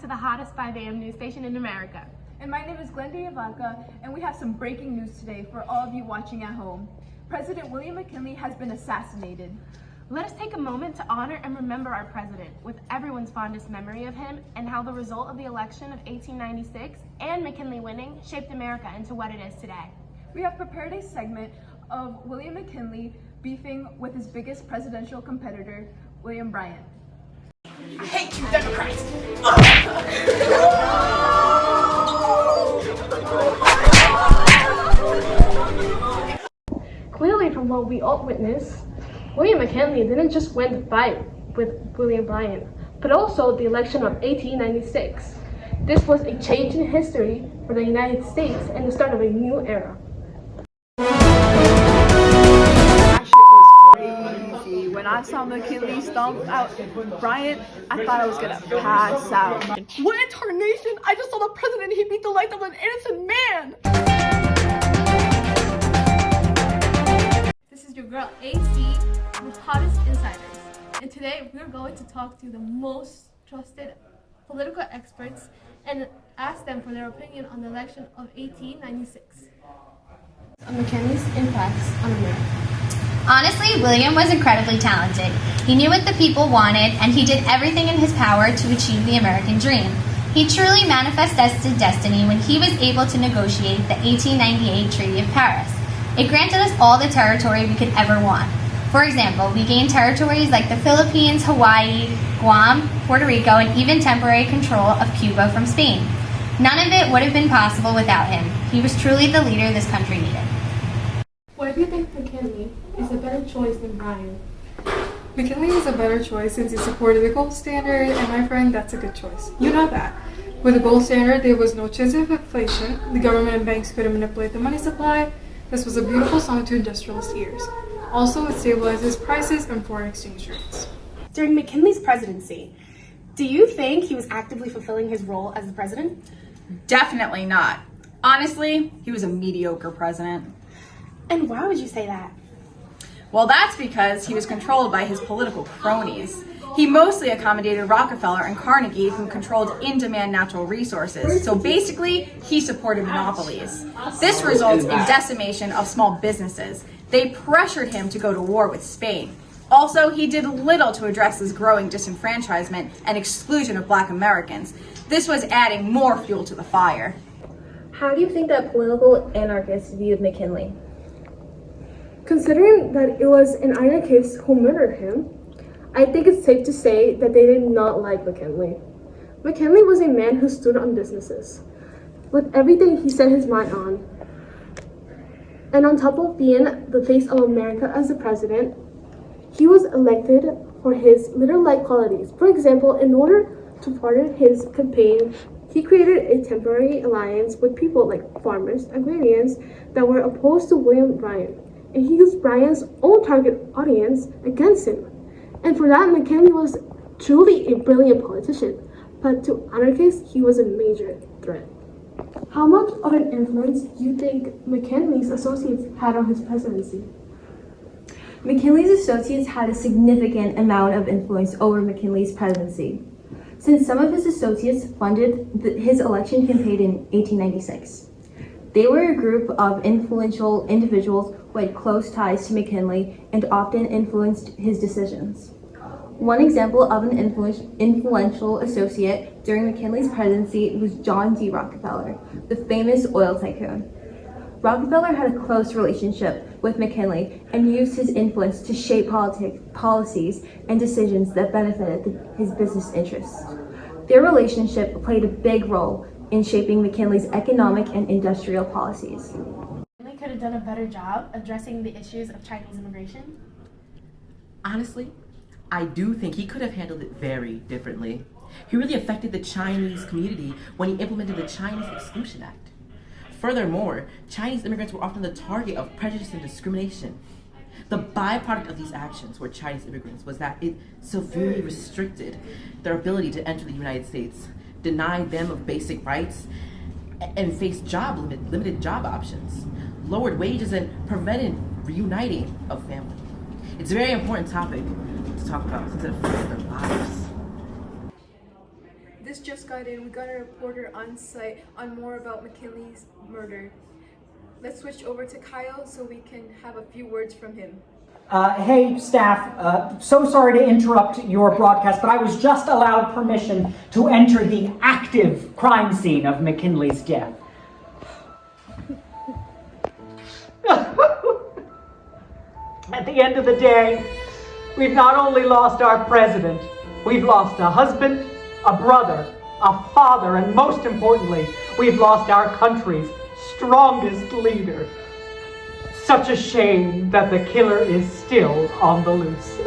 to the hottest 5 a.m. news station in America. And my name is Glenda Ivanka, and we have some breaking news today for all of you watching at home. President William McKinley has been assassinated. Let us take a moment to honor and remember our president with everyone's fondest memory of him and how the result of the election of 1896 and McKinley winning shaped America into what it is today. We have prepared a segment of William McKinley beefing with his biggest presidential competitor, William Bryant. I hate you, Democrats! Clearly, from what we all witnessed, William McKinley didn't just win the fight with William Bryant, but also the election of 1896. This was a change in history for the United States and the start of a new era. That shit was crazy. When I saw McKinley stomp out Bryant, I thought I was gonna pass out. What in tarnation? I just saw the president, he beat the life of an innocent man! This is your girl AC with Hottest Insiders, and today we're going to talk to the most trusted political experts and ask them for their opinion on the election of 1896. McKinley's impacts on America. Honestly, William was incredibly talented. He knew what the people wanted, and he did everything in his power to achieve the American dream. He truly manifested destiny when he was able to negotiate the 1898 Treaty of Paris. It granted us all the territory we could ever want. For example, we gained territories like the Philippines, Hawaii, Guam, Puerto Rico, and even temporary control of Cuba from Spain. None of it would have been possible without him. He was truly the leader this country needed. Why do you think McKinley is a better choice than Bryant? McKinley is a better choice since he supported the gold standard, and my friend, that's a good choice. You know that. With the gold standard, there was no chance of inflation. The government and banks couldn't manipulate the money supply. This was a beautiful song to industrialist ears. Also, it stabilizes prices and foreign exchange rates. During McKinley's presidency, do you think he was actively fulfilling his role as the president? Definitely not. Honestly, he was a mediocre president. And why would you say that? Well, that's because he was controlled by his political cronies. He mostly accommodated Rockefeller and Carnegie, who controlled in-demand natural resources. So basically, he supported monopolies. This results in decimation of small businesses. They pressured him to go to war with Spain. Also, he did little to address this growing disenfranchisement and exclusion of Black Americans. This was adding more fuel to the fire. How do you think that political anarchists viewed McKinley? Considering that it was an anarchist who murdered him, I think it's safe to say that they did not like McKinley. McKinley was a man who stood on businesses, with everything he set his mind on. And on top of being the face of America as the president, he was elected for his leader-like qualities. For example, in order to further his campaign, he created a temporary alliance with people like farmers, agrarians, that were opposed to William Bryant. And he used Bryant's own target audience against him. And for that, McKinley was truly a brilliant politician. But to anarchists, he was a major threat. How much of an influence do you think McKinley's associates had on his presidency? McKinley's associates had a significant amount of influence over McKinley's presidency, since some of his associates funded his election campaign in 1896. They were a group of influential individuals who had close ties to McKinley and often influenced his decisions. One example of an influential associate during McKinley's presidency was John D. Rockefeller, the famous oil tycoon. Rockefeller had a close relationship with McKinley and used his influence to shape policies and decisions that benefited his business interests. Their relationship played a big role in shaping McKinley's economic and industrial policies. McKinley could have done a better job addressing the issues of Chinese immigration. Honestly, I do think he could have handled it very differently. He really affected the Chinese community when he implemented the Chinese Exclusion Act. Furthermore, Chinese immigrants were often the target of prejudice and discrimination. The byproduct of these actions for Chinese immigrants was that it severely restricted their ability to enter the United States, denied them of basic rights, and faced limited job options, lowered wages, and prevented reuniting of families. It's a very important topic to talk about since it affects their lives. This just just got in. We got a reporter on site on more about McKinley's murder. Let's switch over to Kyle so we can have a few words from him. Hey, staff. So sorry to interrupt your broadcast, but I was just allowed permission to enter the active crime scene of McKinley's death. At the end of the day, we've not only lost our president, we've lost a husband, a brother, a father, and most importantly, we've lost our country's strongest leader. Such a shame that the killer is still on the loose.